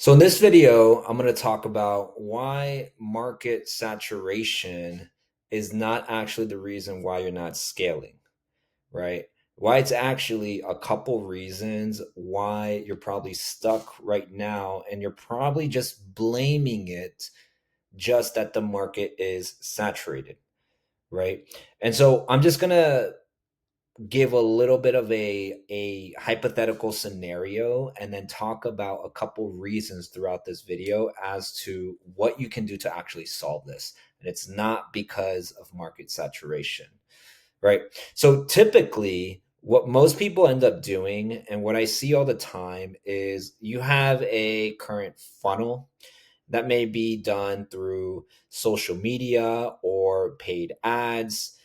So in this video, I'm going to talk about why market saturation is not actually the reason why you're not scaling, right? Why it's actually a couple reasons why you're probably stuck right now, and you're probably just blaming it just that the market is saturated, right? And so I'm just going to give a little bit of a hypothetical scenario and then talk about a couple reasons throughout this video as to what you can do to actually solve this. And it's not because of market saturation, right? So typically what most people end up doing, and what I see all the time, is you have a current funnel that may be done through social media or paid ads.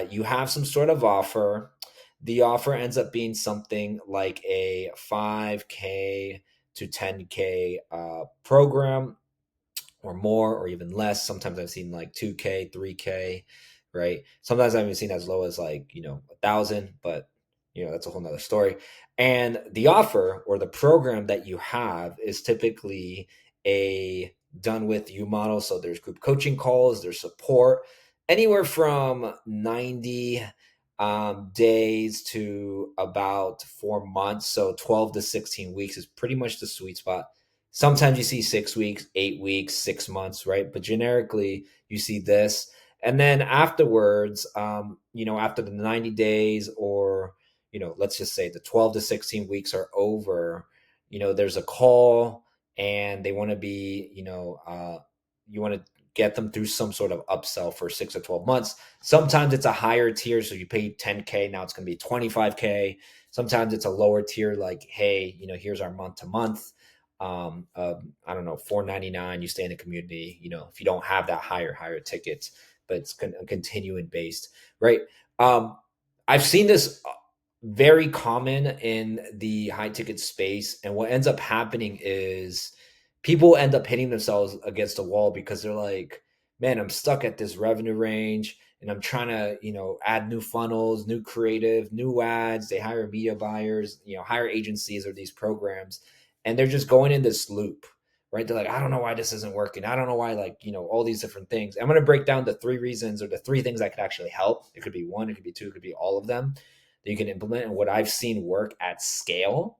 You have some sort of offer. The offer ends up being something like a 5K to 10K program, or more, or even less. Sometimes I've seen like 2K, 3K, right? Sometimes I've even seen as low as like, 1,000, but that's a whole nother story. And the offer or the program that you have is typically a done with you model. So there's group coaching calls, there's support, anywhere from 90 days to about 4 months. So 12 to 16 weeks is pretty much the sweet spot. Sometimes you see 6 weeks, 8 weeks, 6 months, right? But generically, you see this. And then afterwards, after the 90 days, or, let's just say the 12 to 16 weeks are over, there's a call, and they want to be, you want to get them through some sort of upsell for 6 or 12 months. Sometimes it's a higher tier. So you pay 10K. Now it's going to be 25K. Sometimes it's a lower tier, like, hey, here's our month to month, I don't know, 4.99. You stay in the community, if you don't have that higher tickets, but it's continuing based, right? um I've seen this very common in the high ticket space, and what ends up happening is people end up hitting themselves against a wall because they're like, man, I'm stuck at this revenue range, and I'm trying to, add new funnels, new creative, new ads. They hire media buyers, hire agencies or these programs, and they're just going in this loop, right? They're like, I don't know why this isn't working. I don't know why, like, all these different things. I'm going to break down the three reasons, or the three things that could actually help. It could be one, it could be two, it could be all of them that you can implement, and what I've seen work at scale,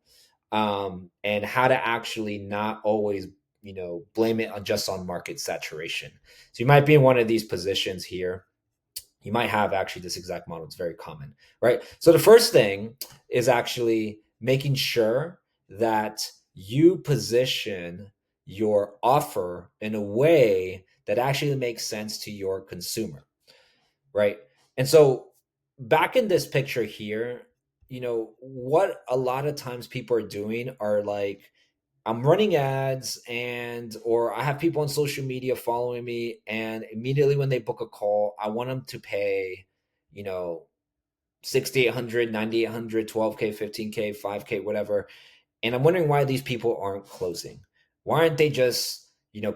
and how to actually not always, blame it on just on market saturation. So you might be in one of these positions here. You might have actually this exact model. It's very common, right? So the first thing is actually making sure that you position your offer in a way that actually makes sense to your consumer, right? And so back in this picture here, what a lot of times people are doing are like, I'm running ads, and or I have people on social media following me, and immediately when they book a call, I want them to pay, you know, 6,800, 9,800, 12K, 15K, 5K, whatever. And I'm wondering why these people aren't closing. Why aren't they just,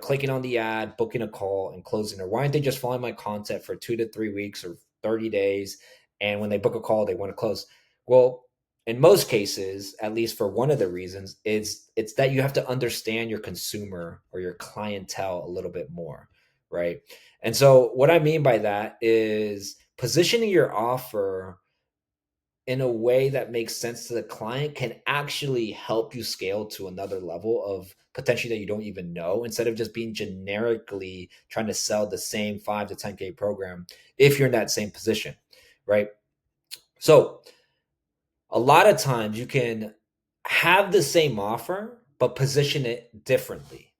clicking on the ad, booking a call, and closing? Or why aren't they just following my content for 2 to 3 weeks or 30 days? And when they book a call, they want to close. Well, in most cases, at least for one of the reasons, it's that you have to understand your consumer or your clientele a little bit more, right? And so what I mean by that is positioning your offer in a way that makes sense to the client can actually help you scale to another level of potentially that you don't even know, instead of just being generically trying to sell the same 5 to 10K program if you're in that same position, right? So a lot of times you can have the same offer but position it differently,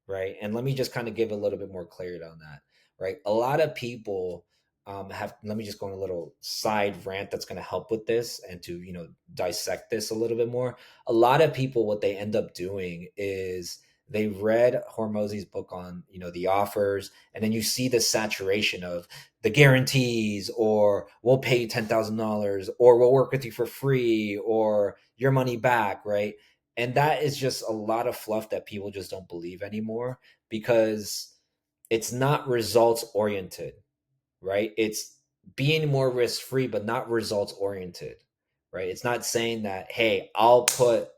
right? And let me just kind of give a little bit more clarity on that, right? A lot of people have. Let me just go on a little side rant that's going to help with this and to dissect this a little bit more. A lot of people, what they end up doing is they read Hormozi's book on the offers, and then you see the saturation of the guarantees, or we'll pay you $10,000, or we'll work with you for free, or your money back, right? And that is just a lot of fluff that people just don't believe anymore, because it's not results oriented, right? It's being more risk free but not results oriented, right? It's not saying that, hey, I'll put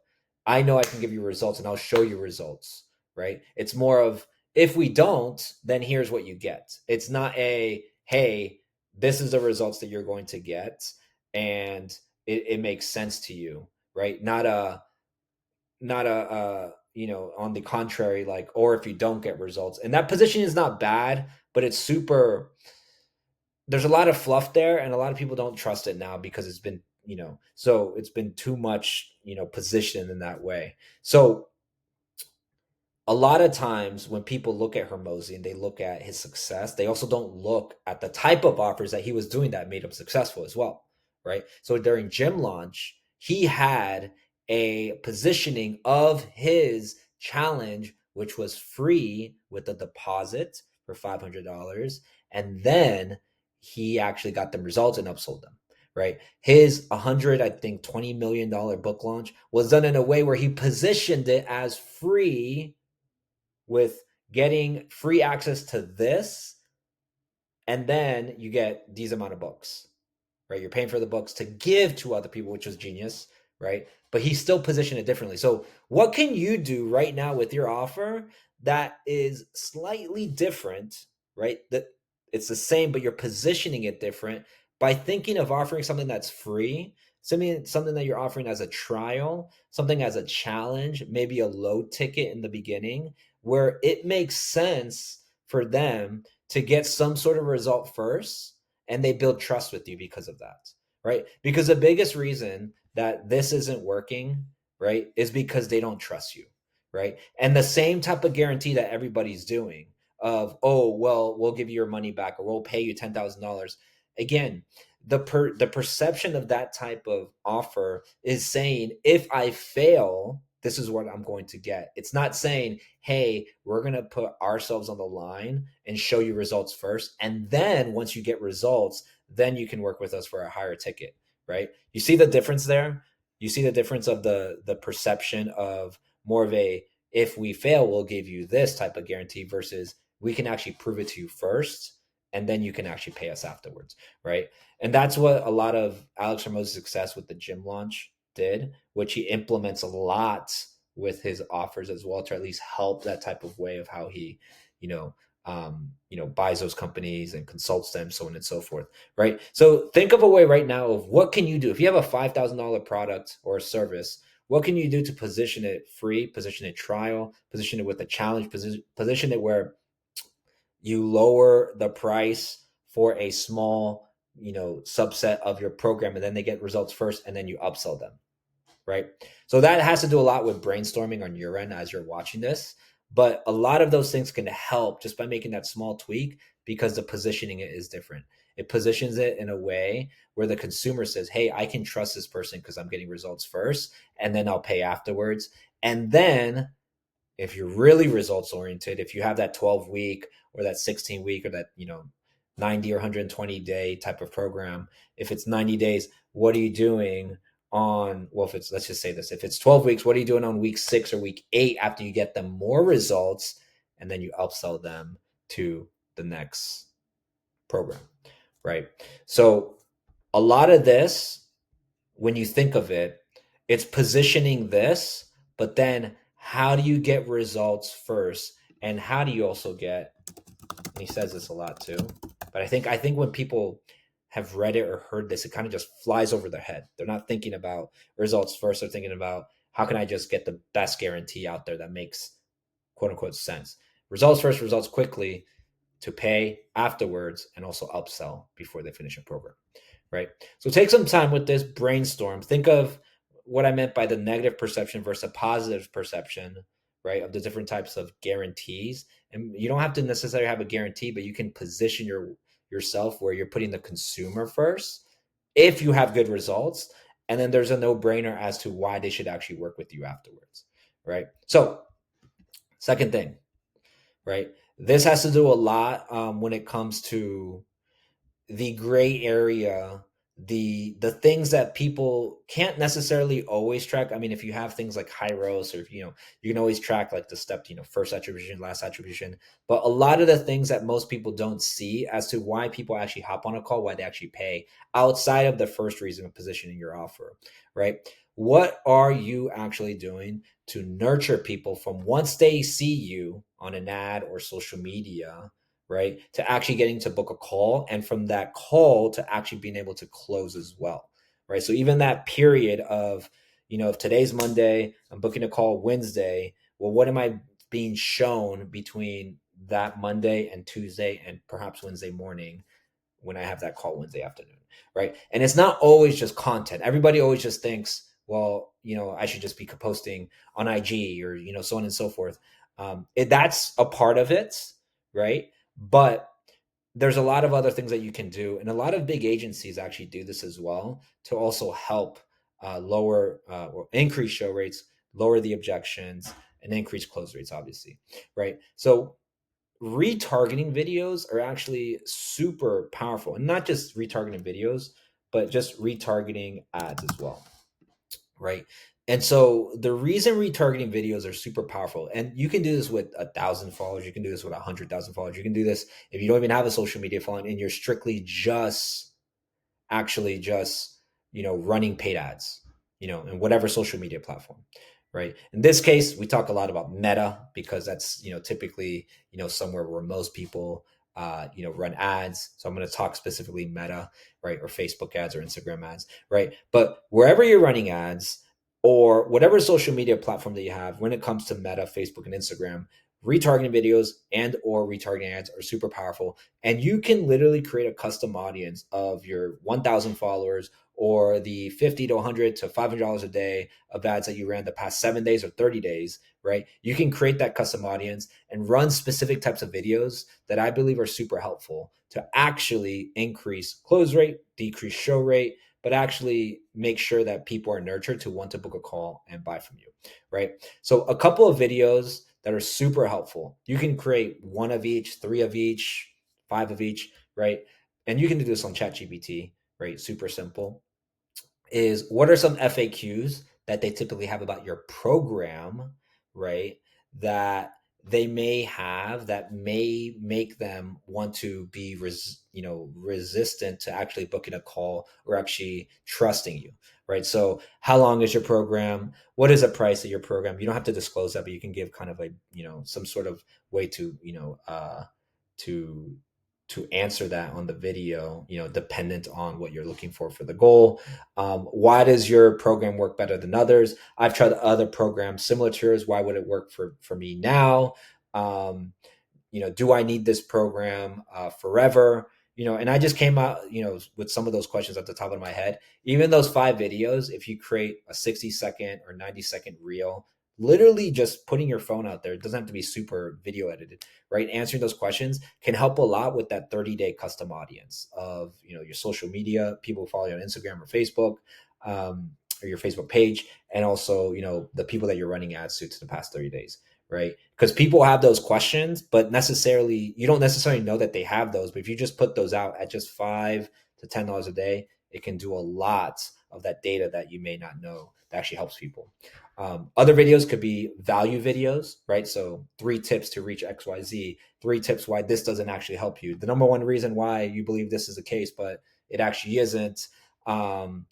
I know I can give you results and I'll show you results, right? It's more of, if we don't, then here's what you get. It's not a, hey, this is the results that you're going to get, and it makes sense to you, right? Not a on the contrary, like, or if you don't get results. And that position is not bad, but it's super, there's a lot of fluff there, and a lot of people don't trust it now because it's been, so it's been too much, positioned in that way. So a lot of times when people look at Hermosi and they look at his success, they also don't look at the type of offers that he was doing that made him successful as well, right? So during Gym Launch, he had a positioning of his challenge, which was free with a deposit for $500. And then he actually got them results and upsold them, right? His 100, I think, $20 million book launch was done in a way where he positioned it as free, with getting free access to this, and then you get these amount of books, right? You're paying for the books to give to other people, which was genius, right? But he still positioned it differently. So what can you do right now with your offer that is slightly different, right? That it's the same, but you're positioning it different by thinking of offering something that's free, something that you're offering as a trial, something as a challenge, maybe a low ticket in the beginning, where it makes sense for them to get some sort of result first, and they build trust with you because of that, right? Because the biggest reason that this isn't working, right, is because they don't trust you, right? And the same type of guarantee that everybody's doing of, oh, well, we'll give you your money back, or we'll pay you $10,000. Again, the perception of that type of offer is saying, if I fail, this is what I'm going to get. It's not saying, hey, we're going to put ourselves on the line and show you results first. And then once you get results, then you can work with us for a higher ticket, right? You see the difference there? You see the difference of the perception of more of a, if we fail, we'll give you this type of guarantee, versus we can actually prove it to you first, and then you can actually pay us afterwards, right? And that's what a lot of Alex Hormozi's success with the Gym Launch did, which he implements a lot with his offers as well, to at least help that type of way of how he, you know, buys those companies and consults them, so on and so forth, right? So think of a way right now of what can you do if you have a $5,000 product or a service. What can you do to position it free, position it trial, position it with a challenge, position it where you lower the price for a small, subset of your program, and then they get results first, and then you upsell them, right? So that has to do a lot with brainstorming on your end as you're watching this. But a lot of those things can help just by making that small tweak, because the positioning it is different. It positions it in a way where the consumer says, hey, I can trust this person because I'm getting results first, and then I'll pay afterwards. And then if you're really results oriented, if you have that 12-week or that 16-week or that, 90 or 120-day type of program, if it's 90 days, what are you doing on, well, if it's, let's just say this, if it's 12 weeks, what are you doing on week 6 or week 8 after you get them more results, and then you upsell them to the next program, right? So a lot of this, when you think of it, it's positioning this, but then how do you get results first? And how do you also get, and he says this a lot too, but I think when people have read it or heard this, it kind of just flies over their head. They're not thinking about results first. They're thinking about, how can I just get the best guarantee out there that makes quote unquote sense? Results first, results quickly, to pay afterwards, and also upsell before they finish a program, right? So take some time with this, brainstorm, think of what I meant by the negative perception versus a positive perception, right? Of the different types of guarantees. And you don't have to necessarily have a guarantee, but you can position yourself where you're putting the consumer first if you have good results. And then there's a no-brainer as to why they should actually work with you afterwards, right? So second thing, right? This has to do a lot when it comes to the gray area, the things that people can't necessarily always track. I mean, if you have things like Hyros, or if you can always track like the step, first attribution, last attribution. But a lot of the things that most people don't see as to why people actually hop on a call, why they actually pay, outside of the first reason of positioning your offer, right? What are you actually doing to nurture people from once they see you on an ad or social media, right, to actually getting to book a call, and from that call to actually being able to close as well, right? So even that period of, if today's Monday, I'm booking a call Wednesday, well, what am I being shown between that Monday and Tuesday and perhaps Wednesday morning when I have that call Wednesday afternoon, right? And it's not always just content. Everybody always just thinks, well, I should just be posting on IG or, so on and so forth. That's a part of it, right? But there's a lot of other things that you can do. And a lot of big agencies actually do this as well to also help lower or increase show rates, lower the objections, and increase close rates, obviously, right? So retargeting videos are actually super powerful, and not just retargeting videos, but just retargeting ads as well, right? And so the reason retargeting videos are super powerful, and you can do this with 1,000 followers, you can do this with 100,000 followers, you can do this if you don't even have a social media following and you're strictly just actually just running paid ads in whatever social media platform, right? In this case we talk a lot about Meta because that's typically somewhere where most people run ads. So I'm going to talk specifically Meta, right? Or Facebook ads or Instagram ads, right? But wherever you're running ads or whatever social media platform that you have, when it comes to Meta, Facebook, and Instagram, retargeting videos and or retargeting ads are super powerful, and you can literally create a custom audience of your 1,000 followers or the 50 to 100 to $500 a day of ads that you ran the past 7 days or 30 days, right? You can create that custom audience and run specific types of videos that I believe are super helpful to actually increase close rate, decrease show rate, but actually make sure that people are nurtured to want to book a call and buy from you, right? So a couple of videos that are super helpful. You can create one of each, three of each, five of each, right? And you can do this on ChatGPT, right? Super simple. Is what are some FAQs that they typically have about your program, right? That they may have that may make them want to be resistant to actually booking a call or actually trusting you, right? So how long is your program? What is the price of your program? You don't have to disclose that, but you can give kind of some sort of way to to answer that on the video, dependent on what you're looking for the goal. Why does your program work better than others? I've tried other programs similar to yours. Why would it work for me now? um, do I need this program forever? And I just came out with some of those questions at the top of my head. Even those 5 videos, if you create a 60-second or 90-second reel, literally just putting your phone out there, it doesn't have to be super video edited, right? Answering those questions can help a lot with that 30-day custom audience of your social media, people follow you on Instagram or Facebook, or your Facebook page, and also the people that you're running ads to the past 30 days, right? Because people have those questions, but you don't necessarily know that they have those. But if you just put those out at just $5 to $10 a day, it can do a lot of that data that you may not know that actually helps people. Other videos could be value videos, right? So 3 tips to reach XYZ, 3 tips why this doesn't actually help you. The number one reason why you believe this is the case, but it actually isn't. Um,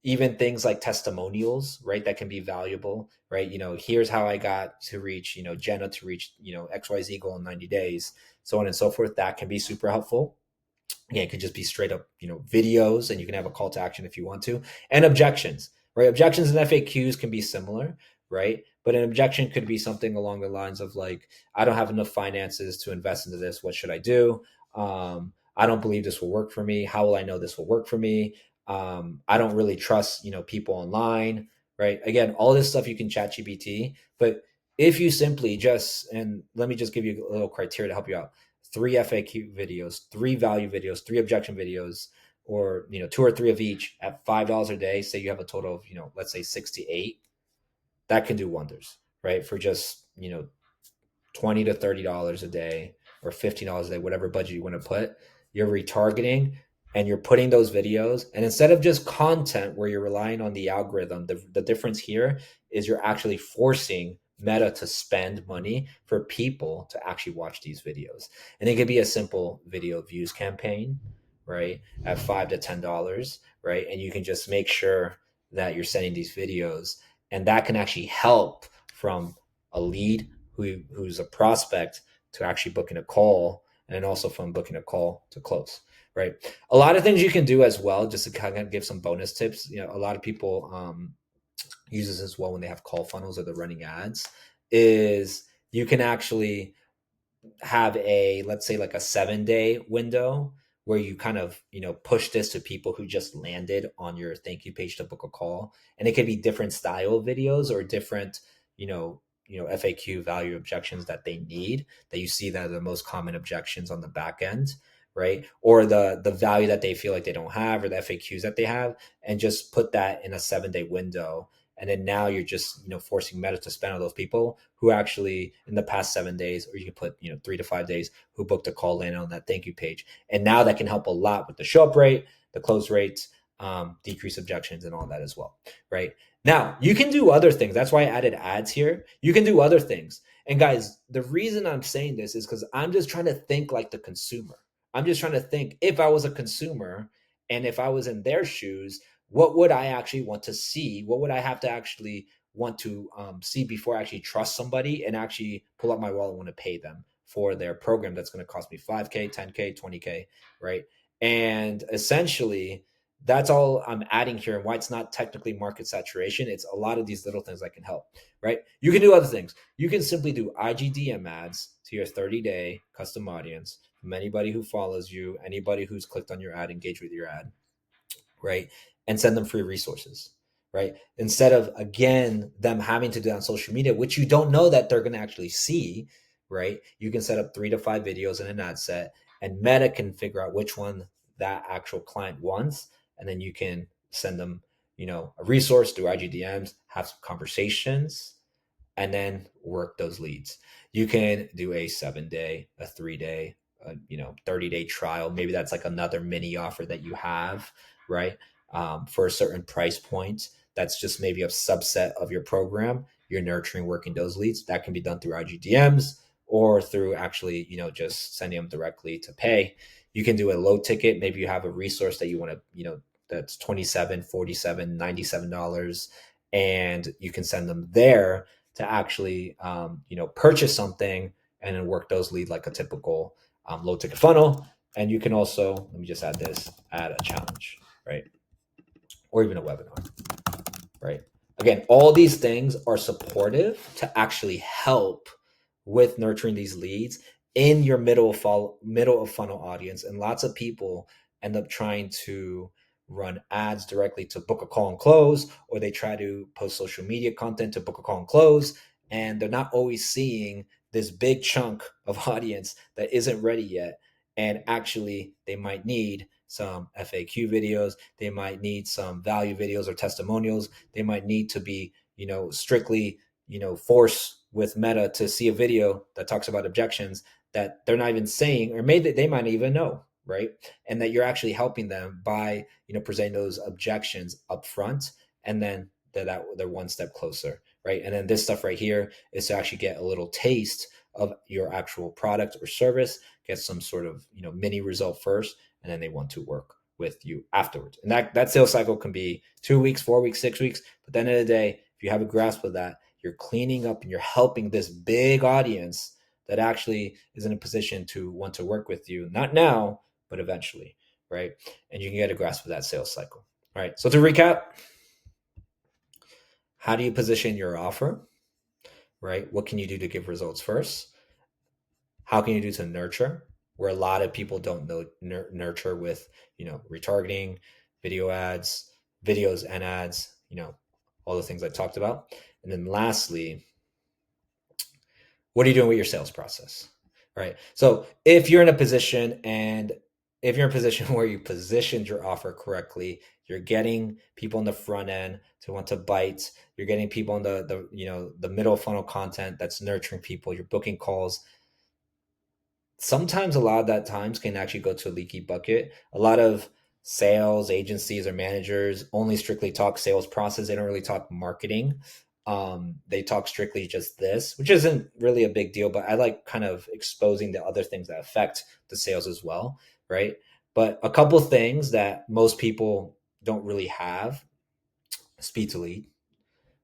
Even things like testimonials, right? That can be valuable, right? Here's how I got to reach, Jenna to reach, XYZ goal in 90 days, so on and so forth. That can be super helpful. Yeah, it could just be straight up, videos, and you can have a call to action if you want to. And objections, right? Objections and FAQs can be similar, right? But an objection could be something along the lines of like, I don't have enough finances to invest into this. What should I do? I don't believe this will work for me. How will I know this will work for me? I don't really trust, people online, right? Again, all this stuff you can chat GPT, but if you simply just, and let me just give you a little criteria to help you out: 3 FAQ videos, 3 value videos, 3 objection videos, or 2 or 3 of each at $5 a day. Say you have a total of let's say 68. That can do wonders, right? For just $20 to $30 a day or $15 a day, whatever budget you want to put. You're retargeting and you're putting those videos. And instead of just content where you're relying on the algorithm, the difference here is you're actually forcing Meta to spend money for people to actually watch these videos. And it could be a simple video views campaign, right? At $5 to $10, right? And you can just make sure that you're sending these videos, and that can actually help from a lead who's a prospect to actually booking a call, and then also from booking a call to close, right? A lot of things you can do as well, just to kind of give some bonus tips. A lot of people use this as well when they have call funnels or they're running ads, is you can actually have a, let's say, like a 7-day window where you kind of push this to people who just landed on your thank you page to book a call, and it could be different style videos or different FAQ value objections that they need, that you see that are the most common objections on the back end, right? Or the value that they feel like they don't have, or the FAQs that they have, and just put that in a 7-day window. And then now you're just forcing Meta to spend on those people who actually in the past 7 days, or you can put 3 to 5 days, who booked a call in on that thank you page. And now that can help a lot with the show up rate, the close rates, decrease objections, and all that as well, right? Now you can do other things. That's why I added ads here. You can do other things. And guys, the reason I'm saying this is because I'm just trying to think like the consumer. I'm just trying to think, if I was a consumer and if I was in their shoes, what would I actually want to see? What would I have to actually want to see before I actually trust somebody and actually pull out my wallet and want to pay them for their program that's going to cost me 5K, 10K, 20K, right? And essentially, that's all I'm adding here, and why it's not technically market saturation. It's a lot of these little things that can help, right? You can do other things. You can simply do IGDM ads to your 30-day custom audience from anybody who follows you, anybody who's clicked on your ad, engaged with your ad, right? And send them free resources, right? Instead of, again, them having to do that on social media, which you don't know that they're going to actually see, right? You can set up 3 to 5 videos in an ad set, and Meta can figure out which one that actual client wants. And then you can send them, a resource through IGDMs, have some conversations, and then work those leads. You can do a 7-day, a 3-day, 30-day trial. Maybe that's like another mini offer that you have, right? For a certain price point. That's just maybe a subset of your program. You're nurturing, working those leads. That can be done through IGDMs or through actually, just sending them directly to pay. You can do a low ticket. Maybe you have a resource that you want to, that's $27, $47, $97, and you can send them there to actually purchase something, and then work those lead like a typical low ticket funnel. And you can also, let me just add a challenge, right? Or even a webinar, right? Again, all these things are supportive to actually help with nurturing these leads in your middle of funnel audience. And lots of people end up trying to run ads directly to book a call and close, or they try to post social media content to book a call and close, and they're not always seeing this big chunk of audience that isn't ready yet. And actually, they might need some FAQ videos, they might need some value videos or testimonials, they might need to be, strictly, force with Meta to see a video that talks about objections that they're not even saying, or maybe they might not even know, right? And that you're actually helping them by, presenting those objections up front, and then they're one step closer, right? And then this stuff right here is to actually get a little taste of your actual product or service, get some sort of, mini result first, and then they want to work with you afterwards. And that sales cycle can be 2 weeks, 4 weeks, 6 weeks. But at the end of the day, if you have a grasp of that, you're cleaning up and you're helping this big audience that actually is in a position to want to work with you, not now, but eventually, right? And you can get a grasp of that sales cycle. All right. So to recap, how do you position your offer, right? What can you do to give results first? How can you do to nurture, where a lot of people don't know nurture with, retargeting, video ads, videos and ads, all the things I talked about. And then lastly, what are you doing with your sales process? Right. So if you're in a position where you positioned your offer correctly, you're getting people on the front end to want to bite, you're getting people on the middle funnel content that's nurturing people, you're booking calls. Sometimes a lot of that times can actually go to a leaky bucket. A lot of sales agencies or managers only strictly talk sales process. They don't really talk marketing. They talk strictly just this, which isn't really a big deal, but I like kind of exposing the other things that affect the sales as well, right? But a couple things that most people don't really have speed to lead,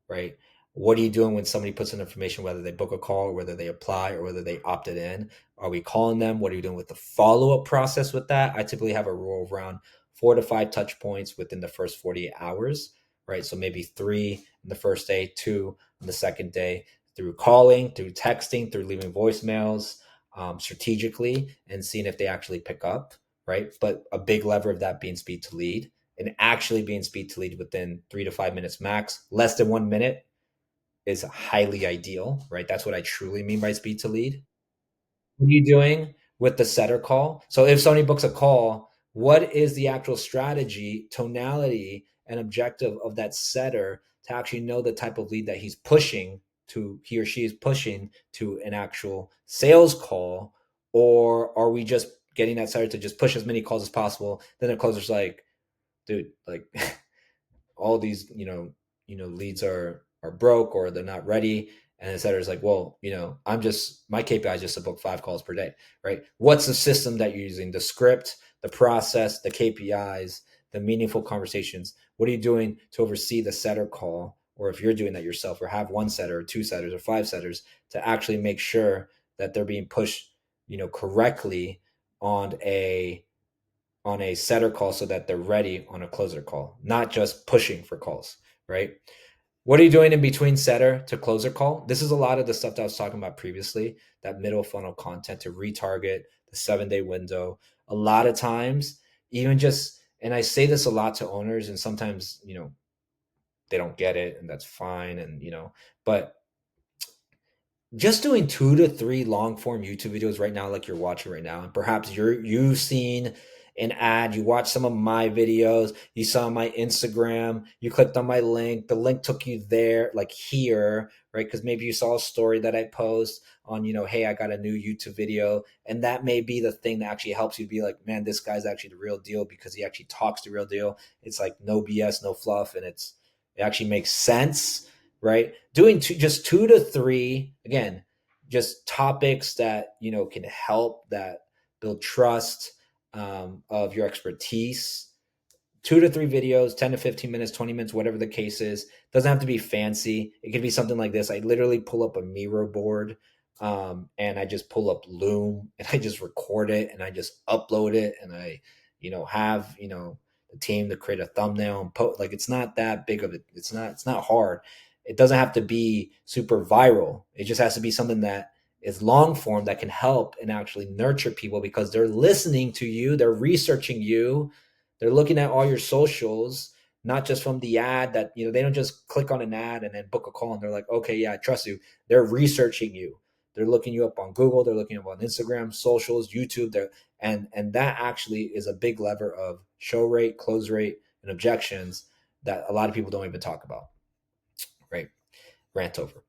right? What are you doing when somebody puts in information, whether they book a call or whether they apply or whether they opted in? Are we calling them? What are you doing with the follow up process with that? I typically have a rule of around 4 to 5 touch points within the first 48 hours, right? So maybe 3 in the first day, 2 on the second day, through calling, through texting, through leaving voicemails, strategically, and seeing if they actually pick up, right? But a big lever of that being speed to lead, and actually being speed to lead within 3 to 5 minutes max. Less than 1 minute is highly ideal, right? That's what I truly mean by speed to lead. What are you doing with the setter call? So if somebody books a call, what is the actual strategy, tonality, and objective of that setter to actually know the type of lead that he or she is pushing to an actual sales call? Or are we just getting that setter to just push as many calls as possible? Then the closer's like, dude, like all these leads are broke or they're not ready, and the setter is like, well, I'm just, my KPI is just to book 5 calls per day, right? What's the system that you're using, the script, the process, the KPIs, the meaningful conversations? What are you doing to oversee the setter call, or if you're doing that yourself, or have one setter or 2 setters or 5 setters to actually make sure that they're being pushed correctly on a setter call so that they're ready on a closer call, not just pushing for calls, right? What are you doing in between setter to closer call? This is a lot of the stuff that I was talking about previously, that middle funnel content to retarget the 7-day window. A lot of times, even just, and I say this a lot to owners, and sometimes, they don't get it, and that's fine. And, but just doing 2 to 3 long form YouTube videos right now, like you're watching right now, and perhaps you've seen an ad, you watched some of my videos, you saw my Instagram, you clicked on my link, the link took you there, like here, right? Because maybe you saw a story that I post on, hey, I got a new YouTube video, and that may be the thing that actually helps you be like, man, this guy's actually the real deal because he actually talks the real deal. It's like no BS, no fluff, and it actually makes sense, right? Doing just 2 to 3, again, just topics that can help that build trust, of your expertise. 2 to 3 videos, 10 to 15 minutes, 20 minutes, whatever the case is. Doesn't have to be fancy. It could be something like this. I literally pull up a Miro board, and I just pull up Loom, and I just record it, and I just upload it, and I have the team to create a thumbnail and like, it's not that big of it. It's not hard. It doesn't have to be super viral. It just has to be something that is long form that can help and actually nurture people, because they're listening to you, they're researching you, they're looking at all your socials, not just from the ad that, they don't just click on an ad and then book a call and they're like, okay, yeah, I trust you. They're researching you. They're looking you up on Google, they're looking up on Instagram, socials, YouTube, and that actually is a big lever of show rate, close rate, and objections that a lot of people don't even talk about. Right? Rant over.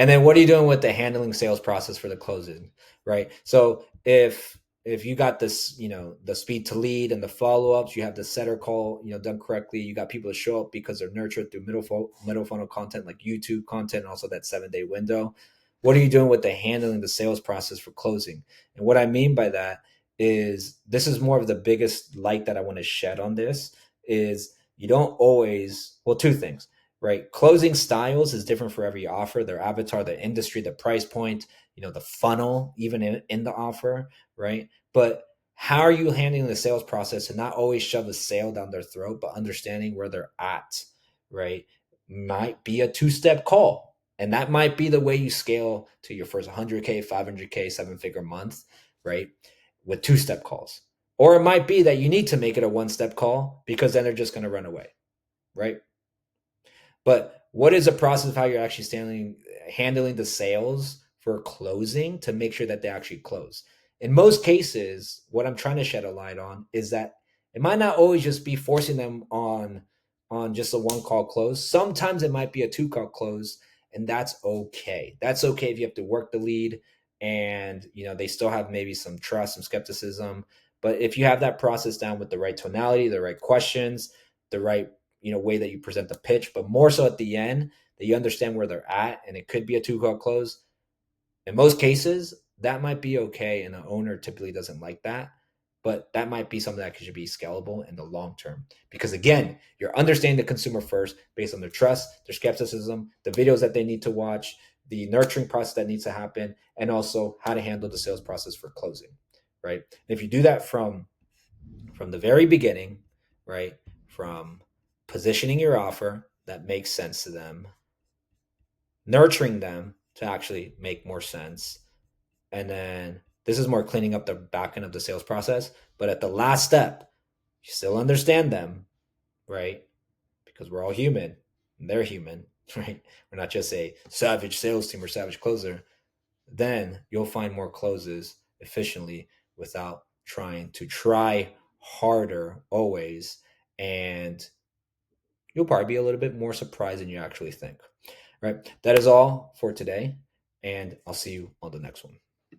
And then what are you doing with the handling sales process for the closing, right? So if you got this, the speed to lead and the follow-ups, you have the setter call, done correctly, you got people to show up because they're nurtured through middle funnel content like YouTube content, and also that 7-day window. What are you doing with the handling the sales process for closing? And what I mean by that is, this is more of the biggest light that I want to shed on this, is you don't always, well, 2 things, right? Closing styles is different for every offer, their avatar, the industry, the price point, the funnel, even in the offer, right? But how are you handling the sales process and not always shove a sale down their throat, but understanding where they're at, right? Might be a 2-step call. And that might be the way you scale to your first 100K, 500K, 7-figure month, right? With 2-step calls. Or it might be that you need to make it a 1-step call, because then they're just going to run away, right? But what is the process of how you're actually handling the sales for closing to make sure that they actually close? In most cases, what I'm trying to shed a light on is that it might not always just be forcing them on just a 1-call close. Sometimes it might be a 2-call close, and that's okay. That's okay if you have to work the lead and they still have maybe some trust, some skepticism. But if you have that process down with the right tonality, the right questions, the right way that you present the pitch, but more so at the end, that you understand where they're at, and it could be a 2-call close. In most cases, that might be okay, and the owner typically doesn't like that. but that might be something that should be scalable in the long term. Because again, you're understanding the consumer first based on their trust, their skepticism, the videos that they need to watch, the nurturing process that needs to happen, and also how to handle the sales process for closing, right? And if you do that from the very beginning, right, from positioning your offer that makes sense to them, nurturing them to actually make more sense, and then this is more cleaning up the back end of the sales process. But at the last step, you still understand them, right? Because we're all human and they're human, right? We're not just a savage sales team or savage closer. Then you'll find more closes efficiently without trying to try harder always. And you'll probably be a little bit more surprised than you actually think, right? That is all for today. And I'll see you on the next one.